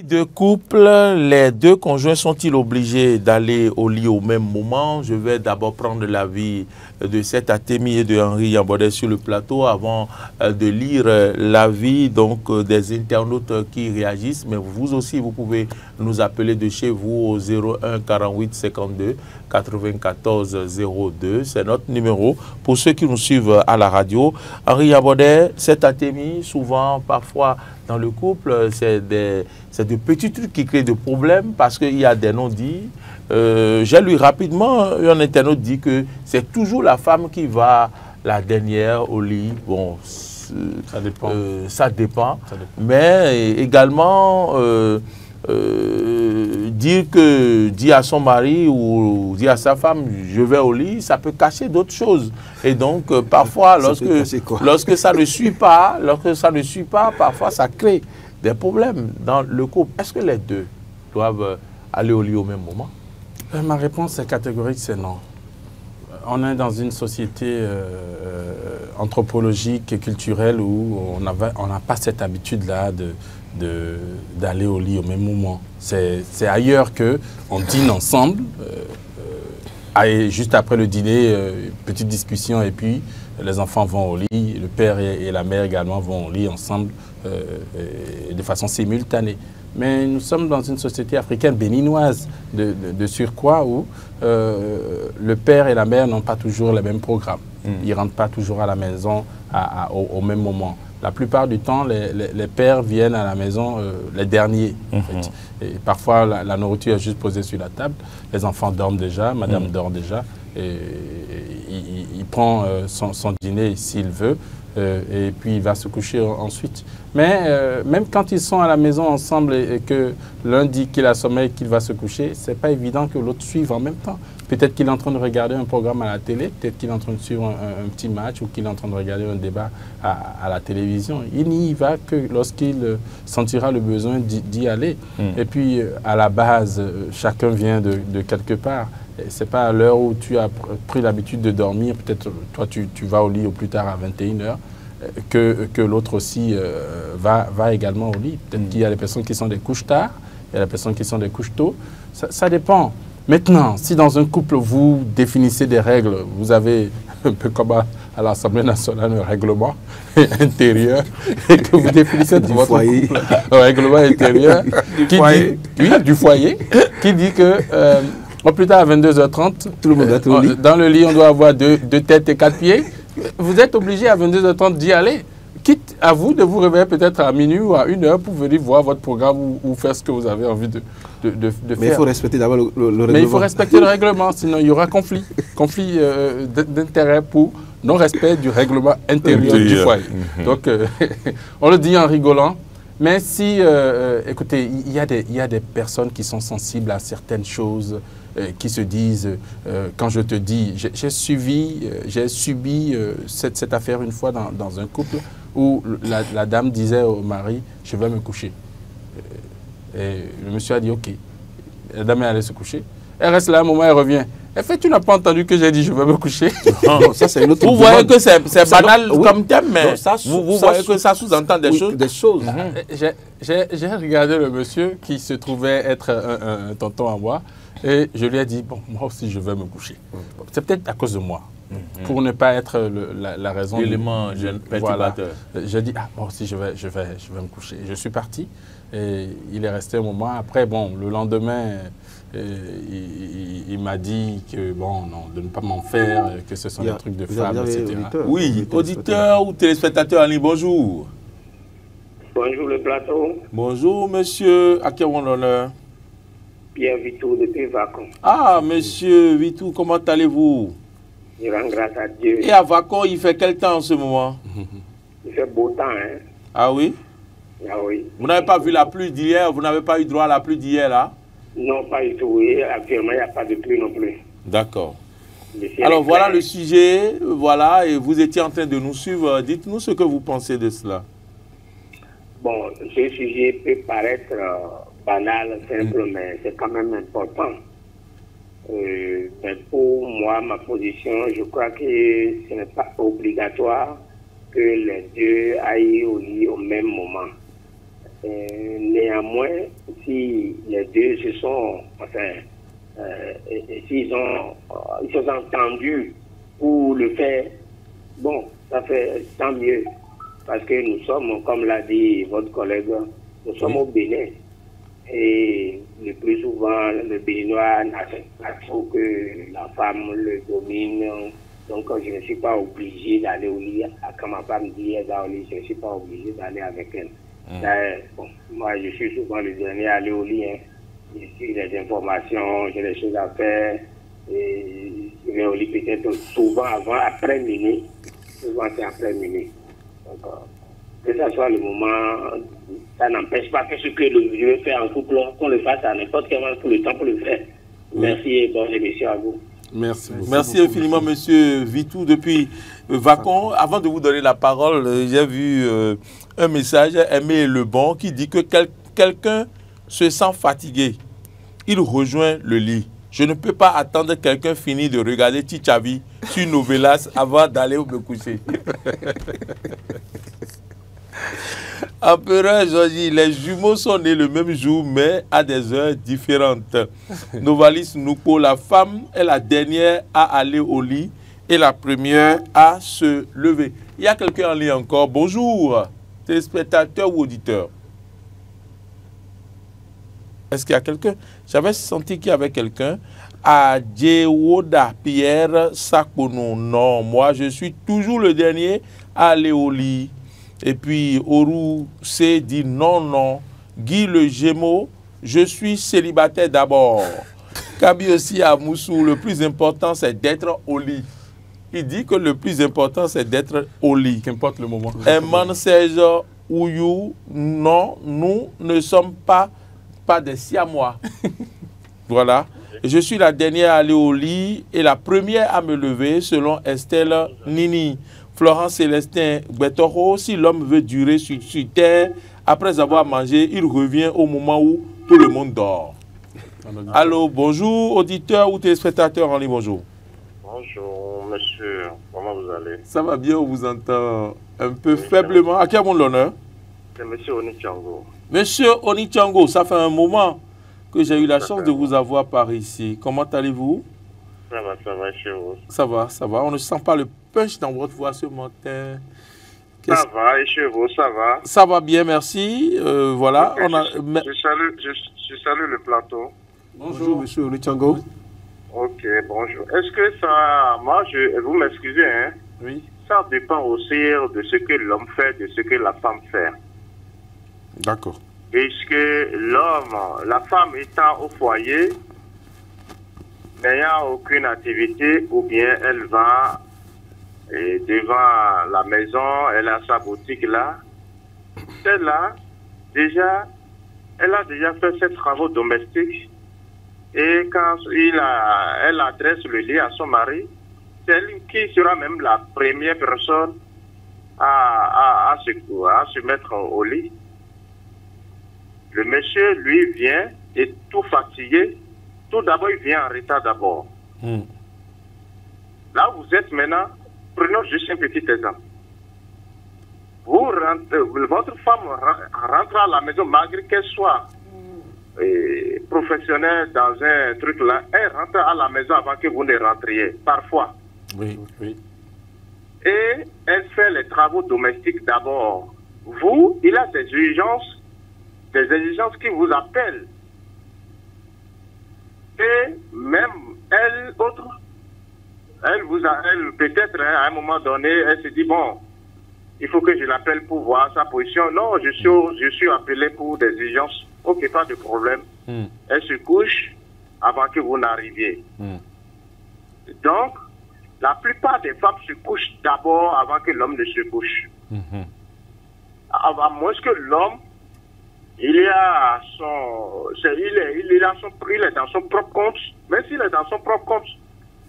De couple, les deux conjoints sont-ils obligés d'aller au lit au même moment? Je vais d'abord prendre l'avis de cet Atemi et de Henri Yambodé sur le plateau avant de lire l'avis des internautes qui réagissent. Mais vous aussi, vous pouvez nous appeler de chez vous au 01 48 52 94 02. C'est notre numéro pour ceux qui nous suivent à la radio. Henri Yambodé, cet Atemi, souvent, parfois, dans le couple, c'est de petits trucs qui créent des problèmes parce qu'il y a des non-dits. J'ai lu rapidement, un internaute dit que c'est toujours la femme qui va la dernière au lit. Bon, ça dépend. Ça dépend. Mais également, dire à son mari ou dire à sa femme, je vais au lit, ça peut cacher d'autres choses. Et donc, parfois, lorsque ça ne suit pas, parfois, ça crée des problèmes dans le couple. Est-ce que les deux doivent aller au lit au même moment? Ma réponse est catégorique, c'est non. On est dans une société anthropologique et culturelle où on n'a pas cette habitude-là d'aller au lit au même moment. C'est ailleurs qu'on dîne ensemble, et juste après le dîner, petite discussion et puis les enfants vont au lit, le père et la mère également vont au lit ensemble de façon simultanée. Mais nous sommes dans une société africaine béninoise de surcroît où le père et la mère n'ont pas toujours les mêmes programmes. Ils ne rentrent pas toujours à la maison au même moment. La plupart du temps, les pères viennent à la maison les derniers. En fait. Et parfois, la nourriture est juste posée sur la table. Les enfants dorment déjà, madame dort déjà. Et il prend son dîner s'il veut. Et puis il va se coucher ensuite. Mais même quand ils sont à la maison ensemble et que l'un dit qu'il a sommeil, qu'il va se coucher, c'est pas évident que l'autre suive en même temps. Peut-être qu'il est en train de regarder un programme à la télé, peut-être qu'il est en train de suivre un petit match ou qu'il est en train de regarder un débat à la télévision. Il n'y va que lorsqu'il sentira le besoin d'y aller. Et puis à la base, chacun vient de quelque part. Ce n'est pas à l'heure où tu as pris l'habitude de dormir, peut-être toi tu vas au lit au plus tard à 21 h, que l'autre aussi va également au lit. Peut-être qu'il y a des personnes qui sont des couches tard, il y a des personnes qui sont des couches tôt. Ça dépend. Maintenant, si dans un couple vous définissez des règles, vous avez un peu comme à l'Assemblée nationale un règlement intérieur et que vous définissez de votre couple un règlement intérieur du foyer qui dit que au plus tard, à 22 h 30, tout le monde doit être au lit. Dans le lit, on doit avoir deux têtes et 4 pieds. Vous êtes obligé à 22 h 30 d'y aller. Quitte à vous de vous réveiller peut-être à minuit ou à 1 h pour venir voir votre programme ou faire ce que vous avez envie de faire. Mais il faut respecter d'abord le règlement. Mais il faut respecter le règlement, sinon il y aura conflit d'intérêt pour non-respect du règlement intérieur du foyer. Donc, on le dit en rigolant. Mais si, écoutez, il y a des personnes qui sont sensibles à certaines choses, qui se disent, quand je te dis, j'ai subi cette affaire une fois dans un couple où la dame disait au mari, je vais me coucher. Et le monsieur a dit, ok. La dame est allée se coucher. Elle reste là un moment, elle revient. En fait, tu n'as pas entendu que j'ai dit je vais me coucher. Non, ça c'est une autre. Vous voyez que c'est banal comme thème, mais vous voyez que ça sous-entend des choses. J'ai regardé le monsieur qui se trouvait être un tonton à moi et je lui ai dit, bon, moi aussi je vais me coucher. C'est peut-être à cause de moi, pour ne pas être la raison. L'élément perturbateur. Voilà. J'ai dit, moi aussi je vais me coucher. Je suis parti et il est resté un moment. Après, bon, le lendemain, il m'a dit que, bon, non, de ne pas m'en faire, que ce sont des trucs de femmes, etc. Oui, auditeur ou téléspectateur en ligne, bonjour. Bonjour le plateau. Bonjour monsieur, à qui on l'honneur? Pierre Vitou depuis Vacon. Ah, monsieur Vitou, comment allez-vous? Je rends grâce à Dieu. Et à Vacon, il fait quel temps en ce moment? Il fait beau temps, hein. Ah oui? Ah oui. Vous n'avez pas vu la pluie d'hier? Vous n'avez pas eu droit à la pluie d'hier, là? Non, pas du tout. Et actuellement, il n'y a pas de pluie non plus. D'accord. Alors, voilà le sujet. Voilà, et vous étiez en train de nous suivre. Dites-nous ce que vous pensez de cela. Bon, ce sujet peut paraître banal, simple, mais c'est quand même important. Mais pour moi, ma position, je crois que ce n'est pas obligatoire que les deux aillent au lit au même moment. Néanmoins, si les deux se sont, enfin, s'ils se sont entendus pour le faire, bon, ça fait tant mieux. Parce que nous sommes, comme l'a dit votre collègue, nous sommes au Bénin. Et le plus souvent, le Béninois n'accepte pas trop que la femme le domine. Donc, je ne suis pas obligé d'aller au lit. Quand ma femme dit elle va au lit, je ne suis pas obligé d'aller avec elle. Bon, moi, je suis souvent le dernier à aller au lit. Hein. J'ai des informations, j'ai des choses à faire. Et je vais au lit peut-être souvent avant, après minuit. Souvent, c'est après minuit. Donc, que ce soit le moment, ça n'empêche pas que ce que je veux faire en couple, qu'on le fasse à n'importe quel moment pour le temps pour le faire. Merci et bonne émission à vous. Merci beaucoup. Merci infiniment, monsieur Vitou, depuis Vacon. Avant de vous donner la parole, j'ai vu un message, Aimé Lebon, qui dit que quelqu'un se sent fatigué. Il rejoint le lit. Je ne peux pas attendre quelqu'un finir de regarder Tchavi sur Novelas avant d'aller me coucher. Empereur Georgie, les jumeaux sont nés le même jour, mais à des heures différentes. Novalis Nouko, la femme est la dernière à aller au lit et la première à se lever. Il y a quelqu'un en ligne encore. Bonjour, téléspectateur ou auditeur. Est-ce qu'il y a quelqu'un? J'avais senti qu'il y avait quelqu'un. À Djewoda Pierre Sakono. Non, moi je suis toujours le dernier à aller au lit. Et puis Oru C dit non, non. Guy le Gémeaux, je suis célibataire d'abord. Kabi aussi à Moussou, le plus important c'est d'être au lit. Il dit que le plus important c'est d'être au lit. Qu'importe le moment. Eman Serge Ouyou, non, nous ne sommes pas des siamois. Voilà. Je suis la dernière à aller au lit et la première à me lever selon Estelle Nini. Florence Célestin Betoro, si l'homme veut durer sur terre, après avoir mangé, il revient au moment où tout le monde dort. Allô, bonjour, auditeur ou téléspectateur en ligne, bonjour. Bonjour, monsieur. Comment vous allez? Ça va bien, on vous entend un peu faiblement. À qui a mon l'honneur? C'est monsieur Onichango. Monsieur Onichango, ça fait un moment que j'ai eu la chance de vous avoir par ici. Comment allez-vous? Ça va chez vous. Ça va. On ne sent pas le punch dans votre voix ce matin. Ça va, et chez vous, ça va? Ça va bien, merci. Voilà. Okay, je salue le plateau. Bonjour, monsieur Onichango. Ok, bonjour. Est-ce que ça... Moi, vous m'excusez, hein? Oui. Ça dépend aussi de ce que l'homme fait, de ce que la femme fait. D'accord. Puisque la femme étant au foyer, n'ayant aucune activité, ou bien elle va devant la maison, elle a sa boutique là, celle-là, déjà, elle a déjà fait ses travaux domestiques, et quand elle adresse le lit à son mari, c'est elle qui sera même la première personne à se mettre au lit. Le monsieur, lui, vient et tout fatigué. Tout d'abord, il vient en retard d'abord. Là où vous êtes maintenant, prenons juste un petit exemple. Votre femme rentre à la maison, malgré qu'elle soit professionnelle dans un truc là, elle rentre à la maison avant que vous ne rentriez, parfois. Oui. Et elle fait les travaux domestiques d'abord. Vous, il a des exigences qui vous appellent. Et même elle, peut-être à un moment donné, elle se dit, bon, il faut que je l'appelle pour voir sa position. Non, je suis appelé pour des exigences. Ok, pas de problème. Elle se couche avant que vous n'arriviez. Donc, la plupart des femmes se couchent d'abord avant que l'homme ne se couche. À moins que l'homme, il est dans son propre compte. Même s'il est dans son propre compte,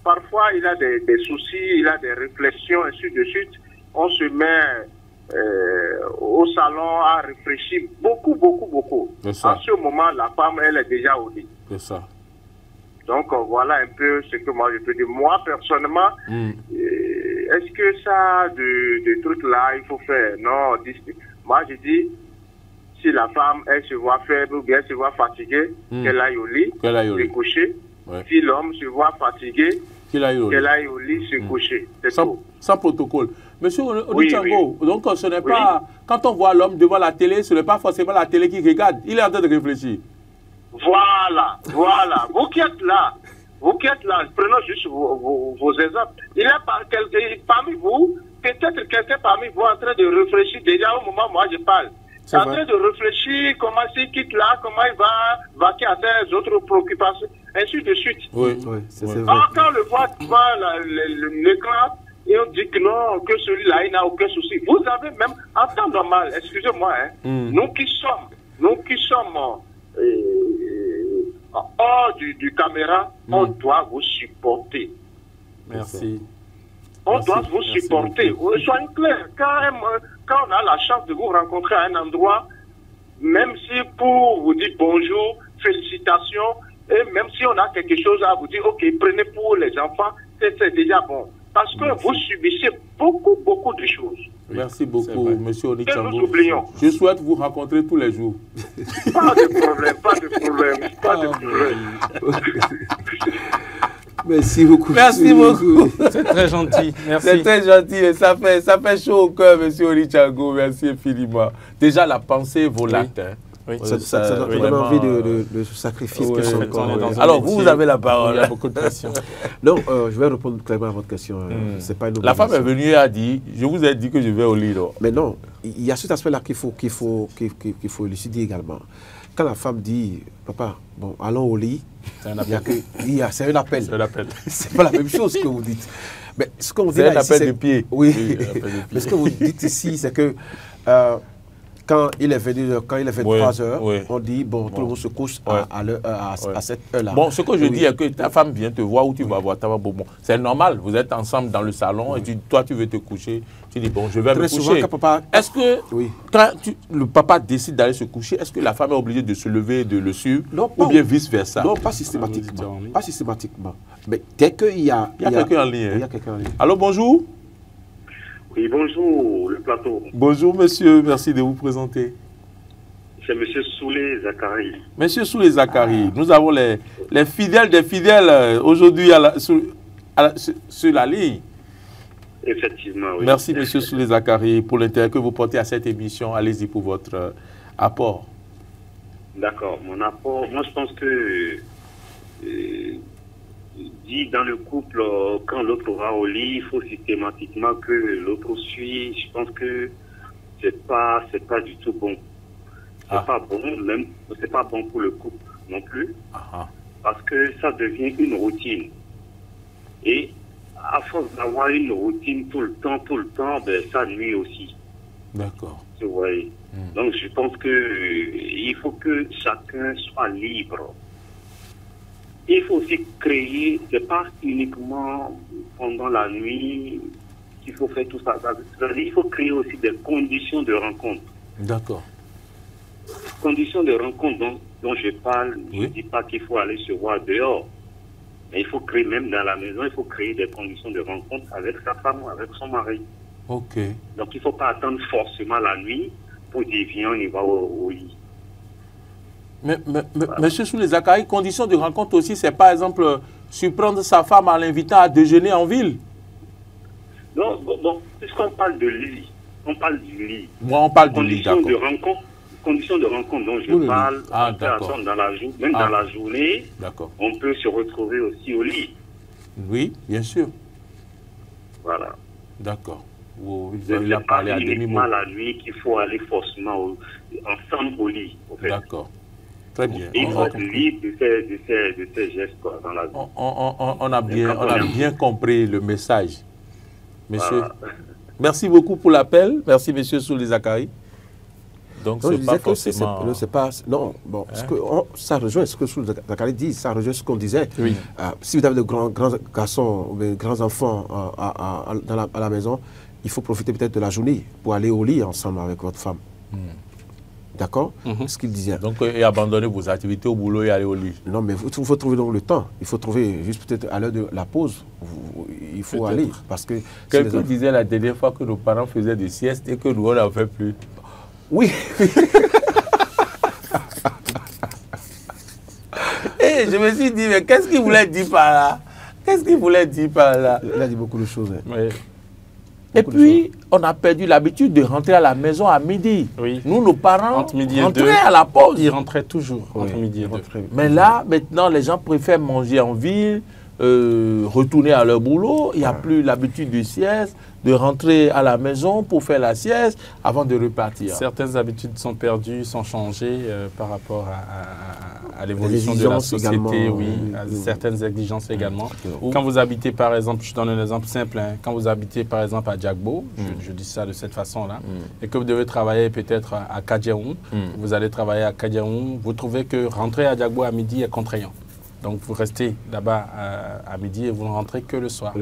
parfois il a des soucis, il a des réflexions, ainsi de suite. On se met au salon à réfléchir beaucoup. En ce moment, la femme, elle est déjà au lit. C'est ça. Donc voilà un peu ce que moi je peux dire. Moi, personnellement, est-ce que ça, de trucs là, il faut faire? Non, moi je dis, si la femme, elle se voit faible ou bien elle se voit fatiguée, qu'elle aille au lit, se coucher. Ouais. Si l'homme se voit fatigué, qu'elle aille au lit, se coucher. Sans protocole. Monsieur Onichango, oui. Donc ce n'est pas... Quand on voit l'homme devant la télé, ce n'est pas forcément la télé qui regarde. Il est en train de réfléchir. Voilà, voilà. Vous qui êtes là, prenons juste vos exemples. Il y a parmi vous, peut-être quelqu'un parmi vous en train de réfléchir déjà au moment où moi je parle. En train de réfléchir comment il quitte là, comment il va vaquer à ses autres préoccupations, ainsi de suite. Oui, c'est vrai. Quand on le voit devant l'écran, et on dit que non, que celui-là, il n'a aucun souci. Vous avez même, en temps normal, excusez-moi, hein, nous qui sommes hors du caméra, on doit vous supporter. Merci. On doit vous supporter. Soyez clairs, quand on a la chance de vous rencontrer à un endroit, même si pour vous dire bonjour, félicitations, et même si on a quelque chose à vous dire, ok, prenez pour les enfants, c'est déjà bon. Parce que vous subissez beaucoup de choses. Merci beaucoup, monsieur Onichango. Nous oublions. Je souhaite vous rencontrer tous les jours. Pas de problème. Merci beaucoup. Merci beaucoup. C'est très gentil. Merci. C'est très gentil et ça fait chaud au cœur, monsieur Onichango. Merci infiniment. Déjà, la pensée vaut l'acte. Hein. Oui. Ça donne vraiment envie de ce sacrifice que sont encore. Alors, vous avez la parole. Il y a beaucoup de questions. Non, je vais répondre clairement à votre question. C'est pas une la femme est venue et a dit, je vous ai dit que je vais au lit. Mais non, il y a cet aspect-là qu'il faut élucider également. Quand la femme dit, papa, bon, allons au lit, c'est un appel. C'est un appel. C'est pas la même chose que vous dites. Mais ce qu'on dit là, c'est un appel de pied. Oui, mais ce que vous dites ici, c'est que quand il est 23 heures, on dit, bon, tout le monde se couche à cette heure-là. Bon, ce que je dis est que ta femme vient te voir où tu vas voir ta femme. Bon, c'est normal, vous êtes ensemble dans le salon et toi, tu veux te coucher. Tu dis, bon, je vais me coucher. Est-ce que quand le papa décide d'aller se coucher, est-ce que la femme est obligée de se lever et de le suivre ou bien vice-versa? Non, pas systématiquement. Pas systématiquement. Mais dès qu'il y a... Il y a quelqu'un en ligne. Allô, bonjour. Oui, bonjour, le plateau. Bonjour, monsieur. Merci de vous présenter. C'est monsieur Soulé Zakari. Monsieur Soulé Zakari, nous avons les fidèles des fidèles aujourd'hui sur la ligne. Effectivement, oui. Merci, monsieur Soulé Zakari, pour l'intérêt que vous portez à cette émission. Allez-y pour votre apport. D'accord. Mon apport, moi, je pense que... dit dans le couple, quand l'autre va au lit, il faut systématiquement que l'autre suit. Je pense que c'est pas du tout bon. C'est pas bon, même c'est pas bon pour le couple non plus, parce que ça devient une routine. Et à force d'avoir une routine tout le temps, ben, ça nuit aussi. D'accord. Vous voyez. Donc je pense que il faut que chacun soit libre. Il faut aussi créer, c'est pas uniquement pendant la nuit qu'il faut faire tout ça. Il faut créer aussi des conditions de rencontre. D'accord. Conditions de rencontre dont je parle, je ne dis pas qu'il faut aller se voir dehors. Mais il faut créer, même dans la maison, il faut créer des conditions de rencontre avec sa femme ou avec son mari. Ok. Donc il ne faut pas attendre forcément la nuit pour dire viens, on y va au lit. Mais monsieur Soulé Zakari, condition de rencontre aussi, c'est par exemple surprendre sa femme en l'invitant à déjeuner en ville. Non, bon, puisqu'on parle de lit, on parle du lit. Moi, on parle du lit, d'accord. Conditions de rencontre dont je parle, même dans la journée, on peut se retrouver aussi au lit. Oui, bien sûr. Voilà. D'accord. Vous avez parlé à demi-mot. La nuit qu'il faut aller forcément ensemble au lit. D'accord. Très bien. Il faut être libre de ces gestes dans la vie. On a bien compris le message. Monsieur, merci beaucoup pour l'appel. Merci, monsieur Soulé Zakari. Donc, c'est pas forcément... ça rejoint ce que Soulé Zakari dit, ça rejoint ce qu'on disait. Oui. Si vous avez de grands garçons ou de grands enfants à la maison, il faut profiter peut-être de la journée pour aller au lit ensemble avec votre femme. D'accord? Ce qu'il disait. Donc, et abandonner vos activités au boulot et aller au lit. Non, mais il faut trouver donc le temps. Il faut trouver, juste peut-être à l'heure de la pause, il faut aller. Parce que quelqu'un disait la dernière fois que nos parents faisaient des siestes et que nous, on n'en fait plus. Oui. regardé, je me suis dit, mais qu'est-ce qu'il voulait dire par là? Qu'est-ce qu'il voulait dire par là? Il a dit beaucoup de choses. Hein. Oui. Et puis, on a perdu l'habitude de rentrer à la maison à midi. Oui. Nous, nos parents, Entre midi et rentraient 2, à la pause. ils rentraient toujours entre midi et 2. Mais là, maintenant, les gens préfèrent manger en ville, retourner à leur boulot. Il n'y a plus l'habitude de sieste, de rentrer à la maison pour faire la sieste avant de repartir. Certaines habitudes sont perdues, sont changées par rapport à l'évolution de la société, oui, à certaines exigences également. Quand vous habitez, par exemple, je donne un exemple simple, hein, quand vous habitez, par exemple, à Djagbo, je dis ça de cette façon-là, et que vous devez travailler peut-être à Kadjaoum, vous allez travailler à Kadjaoum, vous trouvez que rentrer à Djagbo à midi est contraignant. Donc, vous restez là-bas à midi et vous ne rentrez que le soir.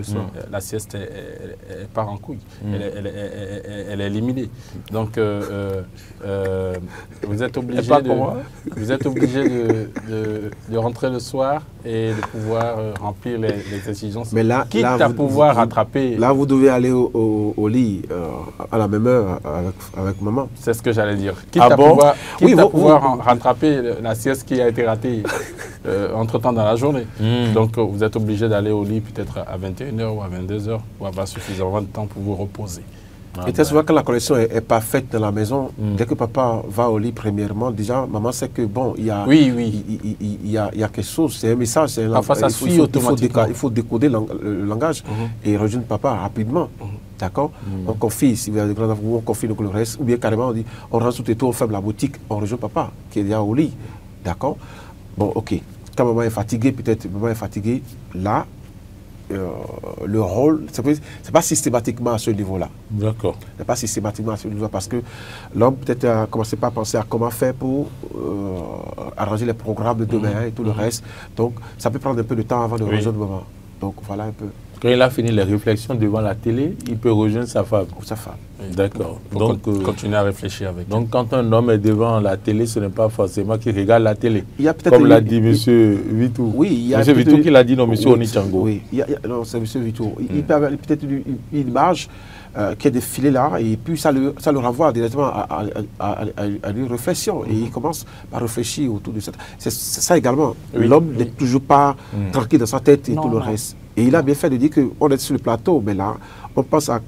La sieste, elle part en couille. Elle est éliminée. Donc, vous êtes obligé de rentrer le soir et de pouvoir remplir les exigences. Mais là, quitte à pouvoir rattraper. Là, vous devez aller au lit à la même heure avec maman. C'est ce que j'allais dire. Quitte à pouvoir rattraper la sieste qui a été ratée entre-temps dans la journée. Donc, vous êtes obligé d'aller au lit peut-être à 21h ou à 22h pour avoir suffisamment de temps pour vous reposer. Et très souvent, quand la connexion est parfaite dans la maison, dès que papa va au lit, premièrement, déjà, maman sait que bon, il y a quelque chose, c'est un message, c'est un langage. Ça suit automatiquement. Il faut décoder le langage et rejoindre papa rapidement. D'accord. On confie, si vous avez des grands enfants, on confie donc le reste, ou bien carrément, on dit, on rentre tout et tout, on ferme la boutique, on rejoint papa, qui est déjà au lit. D'accord. Bon, ok. Quand maman est fatiguée, peut-être maman est fatiguée, là, le rôle, c'est pas systématiquement à ce niveau-là. D'accord. C'est pas systématiquement à ce niveau-là parce que l'homme peut-être a commencé par penser à comment faire pour arranger les programmes de demain et tout le reste. Donc, ça peut prendre un peu de temps avant de rejoindre maman. Donc, voilà un peu. Quand il a fini les réflexions devant la télé, il peut rejoindre sa femme. Ou sa femme. D'accord. Donc, continuer à réfléchir avec donc, quand un homme est devant la télé, ce n'est pas forcément qu'il regarde la télé. Il y a peut-être comme l'a dit M. Vitou. Oui, il y a M. Vitou qui l'a dit, non, M. Onichango. Oui, non, c'est M. Vitou. Il peut avoir peut-être une image qui est défilée là, et puis ça le renvoie directement à une réflexion. Et il commence par réfléchir autour de ça. C'est ça également. L'homme n'est toujours pas tranquille dans sa tête et tout le reste. Et il a bien fait de dire qu'on est sur le plateau, mais là, on passe à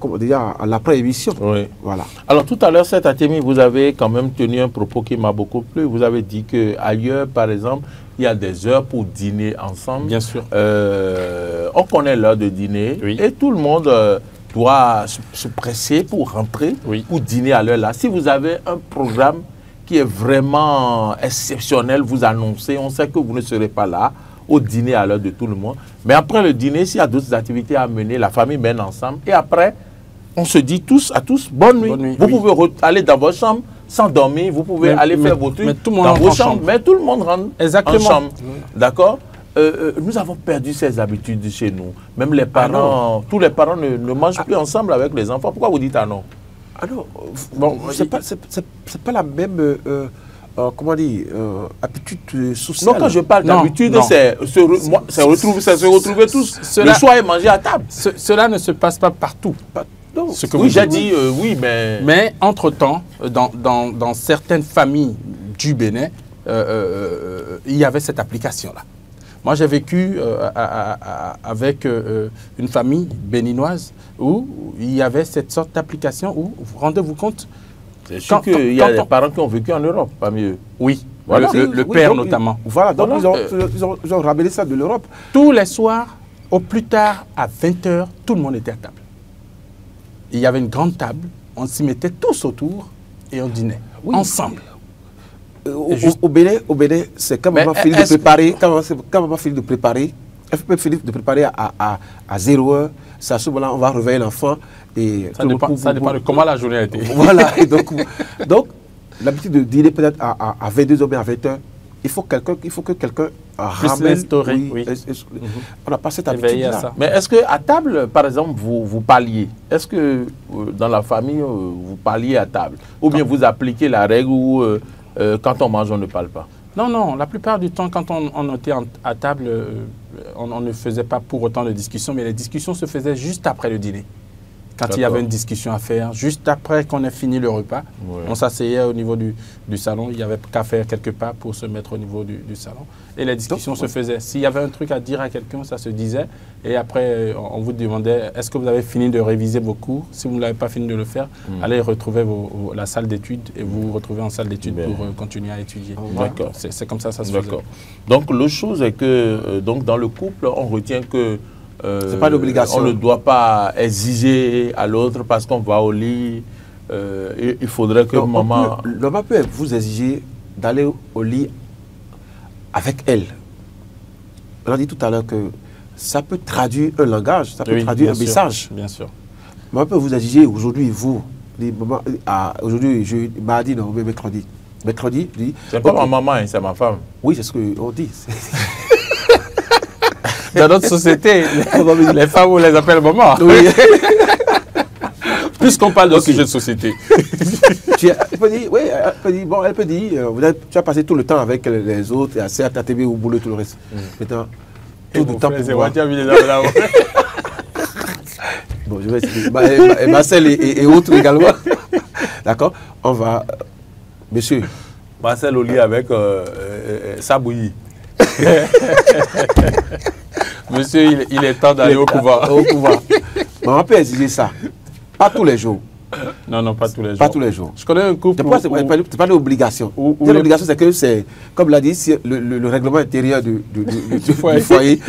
l'après-émission. Oui. Voilà. Alors, tout à l'heure, cet Atemi, vous avez quand même tenu un propos qui m'a beaucoup plu. Vous avez dit qu'ailleurs, par exemple, il y a des heures pour dîner ensemble. Bien sûr. On connaît l'heure de dîner et tout le monde doit se presser pour rentrer, pour dîner à l'heure là. Si vous avez un programme qui est vraiment exceptionnel, vous annoncez, on sait que vous ne serez pas là au dîner à l'heure de tout le monde. Mais après le dîner, s'il y a d'autres activités à mener, la famille mène ensemble. Et après, on se dit tous à tous, bonne nuit. Vous pouvez aller dans votre chambre sans dormir. Vous pouvez aller faire vos trucs dans vos chambres. Mais tout le monde rentre en chambre. D'accord. Nous avons perdu ces habitudes chez nous. Même les parents, tous les parents ne mangent plus ensemble avec les enfants. Pourquoi vous dites ah non? Ah non, bon, c'est pas la même... comment dire, habitude sociale. Non, quand je parle d'habitude, c'est se retrouver tous le soir et manger à table. Cela ne se passe pas partout. Oui, j'ai dit oui, mais... Mais entre-temps, dans certaines familles du Bénin, il y avait cette application-là. Moi, j'ai vécu avec une famille béninoise où il y avait cette sorte d'application où, rendez-vous compte, c'est sûr qu'il y a des parents qui ont vécu en Europe, pas mieux. Oui, voilà. Le père notamment. Voilà, donc ils ont ramené ça de l'Europe. Tous les soirs, au plus tard, à 20h, tout le monde était à table. Il y avait une grande table, on s'y mettait tous autour et on dînait ensemble. Au Bénin, c'est quand maman finit de préparer, quand maman finit de préparer, elle peut finir de préparer à 0h, c'est à ce moment-là on va réveiller l'enfant. Ça dépend de comment la journée a été. Voilà, et donc l'habitude de dîner peut-être à 22h, bien à 20h, il faut que quelqu'un ramène. On n'a pas cette habitude-là. Mais est-ce qu'à table, par exemple, vous parliez? Est-ce que dans la famille, vous parliez à table? Ou bien vous appliquez la règle où quand on mange, on ne parle pas? Non, non. La plupart du temps, quand on était à table, on ne faisait pas pour autant de discussions, mais les discussions se faisaient juste après le dîner. Quand il y avait une discussion à faire, juste après qu'on ait fini le repas, on s'asseyait au niveau du salon. Il n'y avait qu'à faire quelques pas pour se mettre au niveau du salon. Et les discussions se faisaient. S'il y avait un truc à dire à quelqu'un, ça se disait. Et après, on vous demandait, est-ce que vous avez fini de réviser vos cours? Si vous n'avez pas fini de le faire, allez retrouver la salle d'études et vous vous retrouvez en salle d'études pour continuer à étudier. D'accord. C'est comme ça se faisait. Donc, l'autre chose est que dans le couple, on retient que c'est pas l'obligation. On ne doit pas exiger à l'autre parce qu'on va au lit. Il faudrait que maman... Maman peut vous exiger d'aller au lit avec elle. On a dit tout à l'heure que ça peut traduire un langage, ça peut traduire un message. Bien sûr. Maman peut vous exiger aujourd'hui, vous, aujourd'hui, mardi, non, mercredi. Mercredi, dit... C'est pas ma maman, c'est ma femme. Oui, c'est ce qu'on dit. Dans notre société, les femmes, on les appelle maman. Oui. Puisqu'on parle de sujet de société. Elle peut dire, oui, elle peut dire, tu as passé tout le temps avec les autres, et assez à t'atteler au boulot, tout le reste. Maintenant, tout le temps pour moi. Bon, je vais expliquer. Et Marcel et autres également. D'accord. On va... Monsieur. Marcel au lit avec Sabouilly. Monsieur, il est temps d'aller au pouvoir. Au pouvoir. Maman peut exiger ça. Pas tous les jours. Non, pas tous les jours. Pas tous les jours. Je connais un couple. C'est pas l'obligation. L'obligation, c'est que c'est, comme l'a dit, le règlement intérieur du foyer,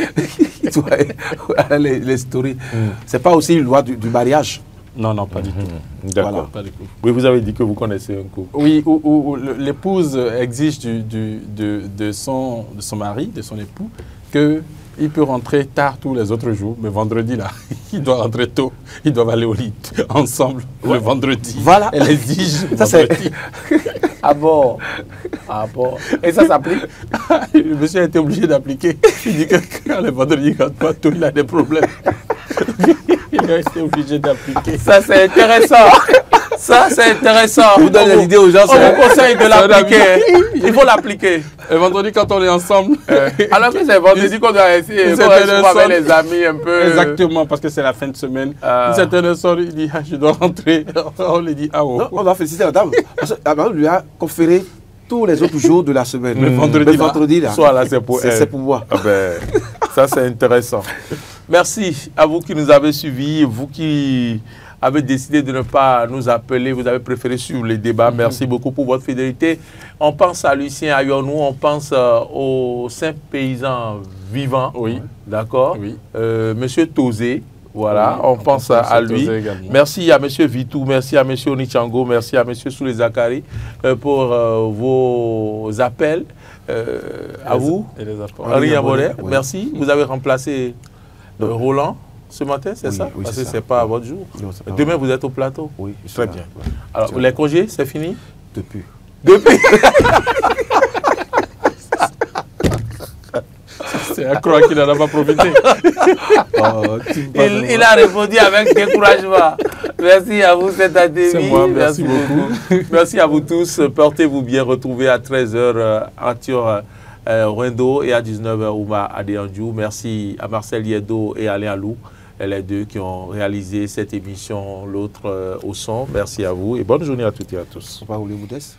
les stories. C'est pas aussi une loi du mariage. Non, pas du tout. D'accord. Voilà. Oui, vous avez dit que vous connaissez un couple. Oui, où l'épouse exige de son mari, de son époux, qu'il peut rentrer tard tous les autres jours, mais vendredi, là, il doit rentrer tôt. Ils doivent aller au lit ensemble le vendredi. Voilà. Elle exige ça, vendredi. Ah bon? Et ça s'applique? Le monsieur a été obligé d'appliquer. Il dit que quand le vendredi ne rentre pas tôt, il a des problèmes. Il a été obligé d'appliquer. Ça, c'est intéressant. Ça, c'est intéressant. Vous donnez des idées aux gens. On vous conseille de l'appliquer. Il faut l'appliquer. Et vendredi, quand on est ensemble. Alors que c'est vendredi qu'on doit essayer. On reste avec les amis un peu. Exactement, parce que c'est la fin de semaine. Une certaine soirée, il dit, je dois rentrer. On lui dit, oh. Non, on doit féliciter la dame. Parce que la dame lui a conféré tous les autres jours de la semaine. Le vendredi, là. Soit là, c'est pour elle. C'est pour moi. Ah ben, ça, c'est intéressant. Merci à vous qui nous avez suivis, vous qui avez décidé de ne pas nous appeler, vous avez préféré suivre les débats. Merci beaucoup pour votre fidélité. On pense à Lucien Ayonou, on pense aux 5 paysans vivants. Oui. D'accord. Oui. Monsieur Tozé. Voilà, oui, on pense à lui. Merci à M. Vitou, merci à M. Onichango, merci à M. Soulé Zakari pour vos appels. À vous, Henri Yamboré, merci. Vous avez remplacé Roland ce matin, c'est ça? Oui, parce que ce n'est pas votre jour. Non, demain, vous êtes au plateau? Oui. Très bien. Alors, les congés, c'est fini? Depuis. C'est à croire qu'il n'en a pas profité. Il a répondu avec découragement. Merci à vous, cette année. C'est moi, merci beaucoup. Merci à vous tous. Portez-vous bien. Retrouvez à 13h Arthur Rendo et à 19h Ouma Adéandiou. Merci à Marcel Yedo et Alain Alou, les deux qui ont réalisé cette émission, l'autre au son. Merci à vous et bonne journée à toutes et à tous. On va rouler Modeste.